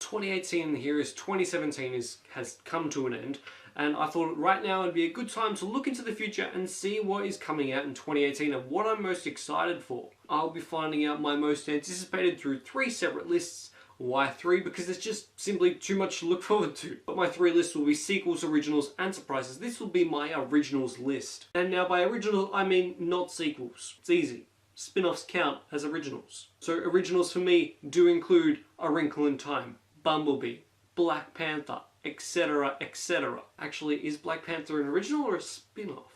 2018 here is 2017 has come to an end, and I thought right now would be a good time to look into the future and see what is coming out in 2018 and what I'm most excited for. I'll be finding out my most anticipated through 3 separate lists. Why 3? Because there's just simply too much to look forward to. But my 3 lists will be sequels, originals, and surprises. This will be my originals list. And now by originals, I mean not sequels. It's easy. Spin-offs count as originals. So originals for me do include A Wrinkle in Time, Bumblebee, Black Panther, etc, etc. Actually, is Black Panther an original or a spin-off?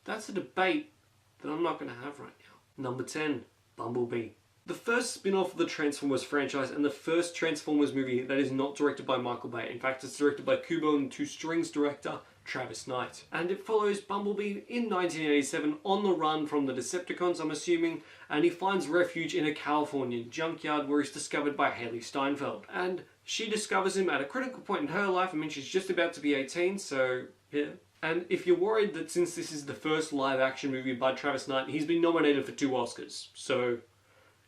That's a debate that I'm not going to have right now. Number 10, Bumblebee. The first spin-off of the Transformers franchise and the first Transformers movie that is not directed by Michael Bay. In fact, it's directed by Kubo and 2 Strings director Travis Knight. And it follows Bumblebee in 1987 on the run from the Decepticons, I'm assuming, and he finds refuge in a Californian junkyard where he's discovered by Haley Steinfeld. And she discovers him at a critical point in her life. I mean, she's just about to be 18, so yeah. And if you're worried that since this is the first live-action movie by Travis Knight, he's been nominated for 2 Oscars, so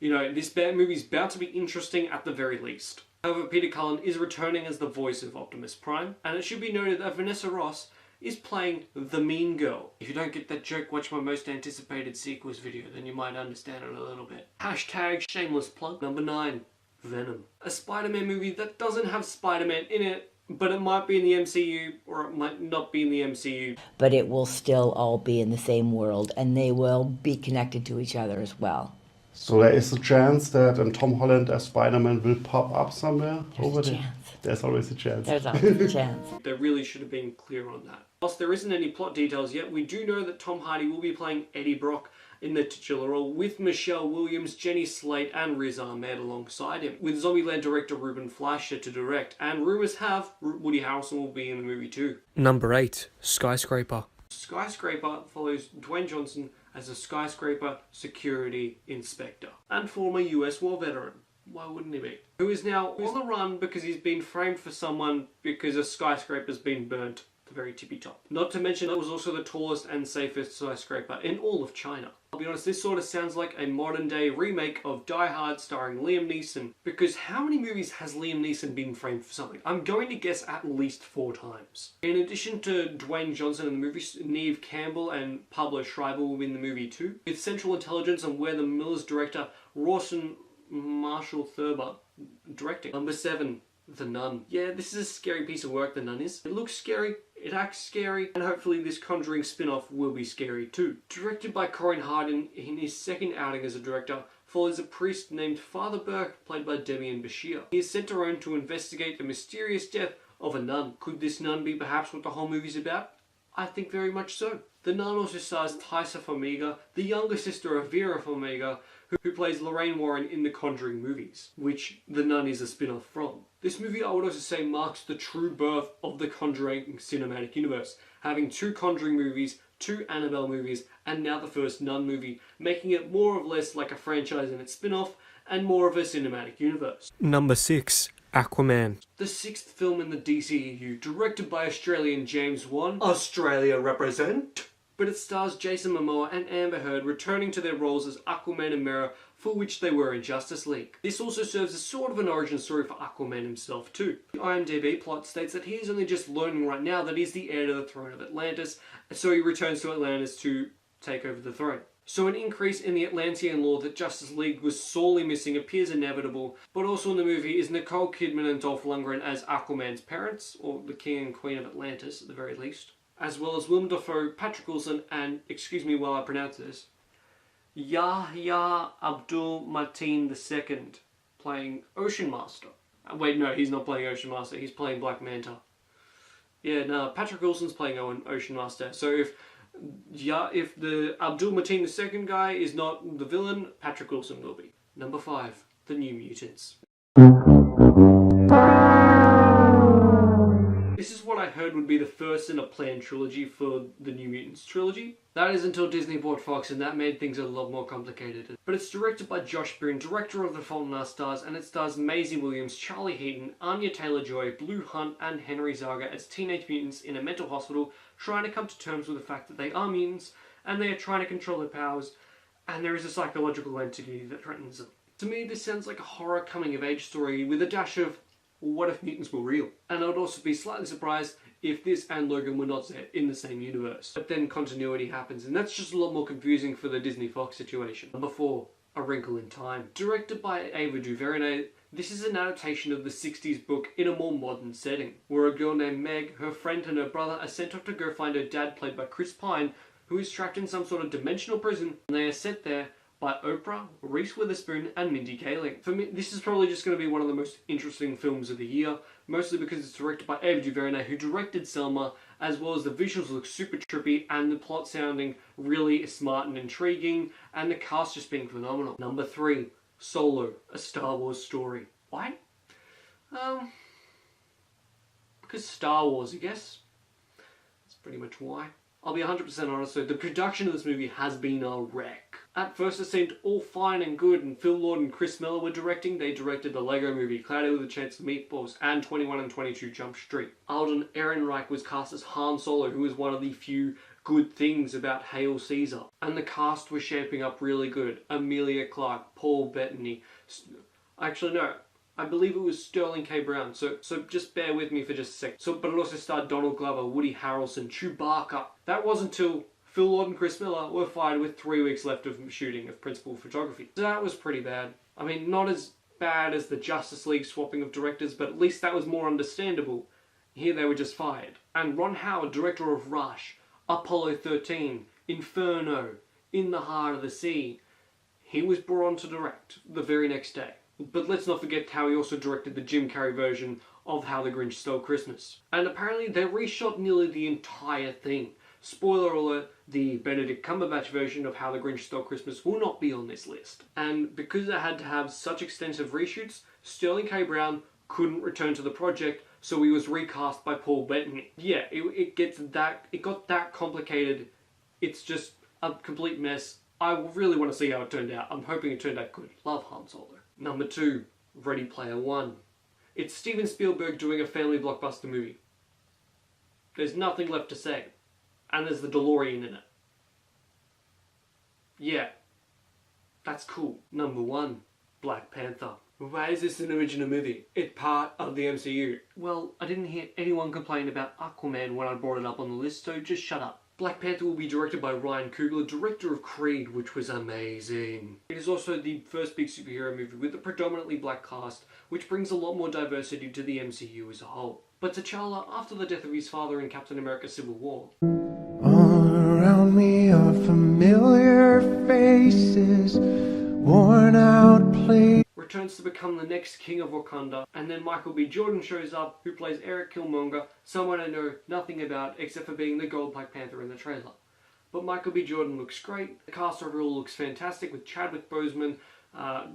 you know, this movie's about to be interesting at the very least. However, Peter Cullen is returning as the voice of Optimus Prime, and it should be noted that Vanessa Ross is playing the mean girl. If you don't get that joke, watch my most anticipated sequels video, then you might understand it a little bit. Hashtag shameless plug. Number 9, Venom. A Spider-Man movie that doesn't have Spider-Man in it, but it might be in the MCU, or it might not be in the MCU. But it will still all be in the same world, and they will be connected to each other as well. So there is a chance that Tom Holland as Spider-Man will pop up somewhere over there? There's always a chance. There's always a chance. They really should have been clear on that. Whilst there isn't any plot details yet, we do know that Tom Hardy will be playing Eddie Brock in the titular role with Michelle Williams, Jenny Slate and Riz Ahmed alongside him, with Zombieland director Ruben Fleischer to direct, and rumours have Woody Harrelson will be in the movie too. Number 8, Skyscraper. Skyscraper follows Dwayne Johnson as a skyscraper security inspector and former US war veteran. Why wouldn't he be? Who is now on the run because he's been framed for someone because a skyscraper's been burnt at the very tippy top. Not to mention it was also the tallest and safest skyscraper in all of China. I'll be honest, this sort of sounds like a modern day remake of Die Hard starring Liam Neeson, because how many movies has Liam Neeson been framed for something? I'm going to guess at least 4 times. In addition to Dwayne Johnson in the movie, Neve Campbell and Pablo Schreiber will be in the movie too, with Central Intelligence and Where the Millers director Rawson Marshall Thurber directing. Number 7, The Nun. Yeah, this is a scary piece of work, The Nun is. It looks scary, it acts scary, and hopefully this Conjuring spin-off will be scary too. Directed by Corin Hardin in his second outing as a director, follows a priest named Father Burke, played by Demian Bashir. He is sent around to investigate the mysterious death of a nun. Could this nun be perhaps what the whole movie's about? I think very much so. The Nun also stars Taissa Farmiga, the younger sister of Vera Farmiga, who plays Lorraine Warren in the Conjuring movies, which The Nun is a spin-off from. This movie, I would also say, marks the true birth of the Conjuring cinematic universe, having 2 Conjuring movies, 2 Annabelle movies, and now the first Nun movie, making it more or less like a franchise in its spin-off, and more of a cinematic universe. Number 6, Aquaman. The 6th film in the DCEU, directed by Australian James Wan. Australia represent! But it stars Jason Momoa and Amber Heard returning to their roles as Aquaman and Mera, for which they were in Justice League. This also serves as sort of an origin story for Aquaman himself too. The IMDb plot states that he is only just learning right now that he's the heir to the throne of Atlantis, so he returns to Atlantis to take over the throne. So an increase in the Atlantean lore that Justice League was sorely missing appears inevitable, but also in the movie is Nicole Kidman and Dolph Lundgren as Aquaman's parents, or the King and Queen of Atlantis at the very least, as well as Willem Dafoe, Patrick Wilson, and, excuse me while I pronounce this, Yahya Abdul-Mateen II, playing Ocean Master. Wait, no, he's not playing Ocean Master, he's playing Black Manta. Yeah, no, Patrick Wilson's playing Ocean Master, so if the Abdul-Mateen II guy is not the villain, Patrick Wilson will be. Number 5, The New Mutants. This is what I heard would be the first in a planned trilogy for the New Mutants trilogy. That is until Disney bought Fox, and that made things a lot more complicated. But it's directed by Josh Boone, director of The Fault in Our Stars, and it stars Maisie Williams, Charlie Heaton, Anya Taylor-Joy, Blue Hunt, and Henry Zaga as teenage mutants in a mental hospital trying to come to terms with the fact that they are mutants, and they are trying to control their powers, and there is a psychological entity that threatens them. To me, this sounds like a horror coming-of-age story with a dash of what if mutants were real? And I'd also be slightly surprised if this and Logan were not set in the same universe. But then continuity happens, and that's just a lot more confusing for the Disney Fox situation. Number 4, A Wrinkle in Time. Directed by Ava DuVernay, this is an adaptation of the 60s book in a more modern setting, where a girl named Meg, her friend and her brother are sent off to go find her dad, played by Chris Pine, who is trapped in some sort of dimensional prison, and they are sent there by Oprah, Reese Witherspoon and Mindy Kaling. For me, this is probably just going to be one of the most interesting films of the year, mostly because it's directed by Ava DuVernay, who directed Selma, as well as the visuals look super trippy and the plot sounding really smart and intriguing, and the cast just being phenomenal. Number 3, Solo, a Star Wars story. Why? Because Star Wars, I guess. That's pretty much why. I'll be 100% honest though, the production of this movie has been a wreck. At first it seemed all fine and good, and Phil Lord and Chris Miller were directing. They directed the Lego Movie, Cloudy with a Chance of Meatballs, and 21 and 22 Jump Street. Alden Ehrenreich was cast as Han Solo, who was one of the few good things about Hail Caesar. And the cast was shaping up really good. Emilia Clarke, Paul Bettany. Actually no, I believe it was Sterling K. Brown, so just bear with me for just a sec. But it also starred Donald Glover, Woody Harrelson, Chewbacca. That wasn't until Phil Lord and Chris Miller were fired with 3 weeks left of shooting of principal photography. So that was pretty bad. I mean, not as bad as the Justice League swapping of directors, but at least that was more understandable. Here they were just fired. And Ron Howard, director of Rush, Apollo 13, Inferno, In the Heart of the Sea, he was brought on to direct the very next day. But let's not forget how he also directed the Jim Carrey version of How the Grinch Stole Christmas. And apparently they reshot nearly the entire thing. Spoiler alert, the Benedict Cumberbatch version of How the Grinch Stole Christmas will not be on this list. And because it had to have such extensive reshoots, Sterling K. Brown couldn't return to the project, so he was recast by Paul Bettany. Yeah, it got that complicated. It's just a complete mess. I really want to see how it turned out. I'm hoping it turned out good. Love Han Solo. Number 2, Ready Player One. It's Steven Spielberg doing a family blockbuster movie. There's nothing left to say. And there's the DeLorean in it. Yeah, that's cool. Number 1, Black Panther. Why is this an original movie? It's part of the MCU. Well, I didn't hear anyone complain about Aquaman when I brought it up on the list, so just shut up. Black Panther will be directed by Ryan Coogler, director of Creed, which was amazing. It is also the first big superhero movie with a predominantly black cast, which brings a lot more diversity to the MCU as a whole. But T'Challa, after the death of his father in Captain America Civil War, all around me are familiar faces, worn out places, returns to become the next king of Wakanda, and then Michael B. Jordan shows up, who plays Eric Killmonger, someone I know nothing about except for being the gold Black Panther in the trailer. But Michael B. Jordan looks great, the cast overall looks fantastic, with Chadwick Boseman,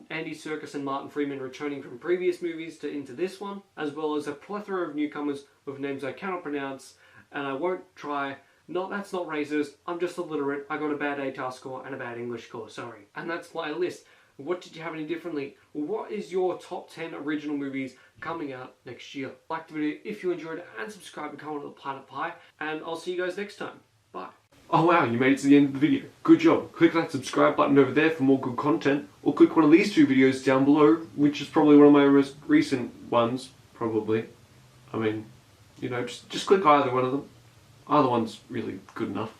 Andy Serkis and Martin Freeman returning from previous movies into this one, as well as a plethora of newcomers with names I cannot pronounce, and I won't try. That's not racist, I'm just illiterate, I got a bad ATAR score and a bad English score, sorry. And that's my list. What did you have any differently? What is your top 10 original movies coming out next year? Like the video if you enjoyed it, and subscribe and comment on the Planet Pie, and I'll see you guys next time. Bye. Oh wow, you made it to the end of the video. Good job. Click that subscribe button over there for more good content, or click one of these 2 videos down below, which is probably one of my most recent ones, probably. I mean, you know, just click either one of them. Either one's really good enough.